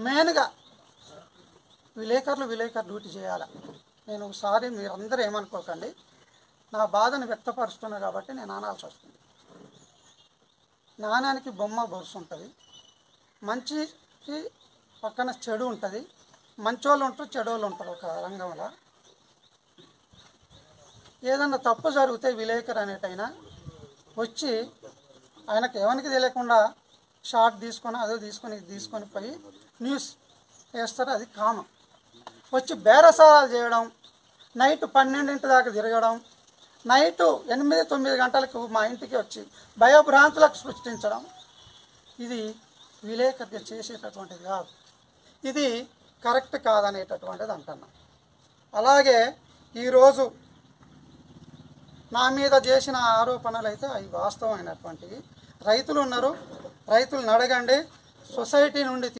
మెయిన్గా విలేకరు డ్యూటీ చేయాలి. నేను ఒకసారి మీరందరూ ఏమనుకోకండి, నా బాధను వ్యక్తపరుస్తున్నా కాబట్టి నేను అనాల్సి వస్తుంది. నాణానికి బొమ్మ బొరుసు ఉంటుంది, మంచికి పక్కన చెడు ఉంటుంది, మంచోళ్ళు ఉంటారు చెడోళ్ళు ఉంటారు. ఒక రంగంలో ఏదన్నా తప్పు జరిగితే విలేకరు అనేటైనా వచ్చి ఆయనకు ఎవరికి తెలియకుండా షార్ట్ తీసుకొని అదే తీసుకొని పోయి న్యూస్ వేస్తారు. అది కామన్. వచ్చి బేరసారాలు చేయడం, నైట్ 12 దాకా తిరగడం, నైటు 8-9 గంటలకు మా ఇంటికి వచ్చి భయభ్రాంతులకు సృష్టించడం, ఇది విలేకరులు చేసేటటువంటిది కాదు. ఇది కరెక్ట్ కాదనేటటువంటిది అంటున్నా. అలాగే ఈరోజు నా మీద చేసిన ఆరోపణలు అయితే అవి వాస్తవమైనటువంటివి. రైతులు ఉన్నారు, రైతులను అడగండి. సొసైటీ నుండి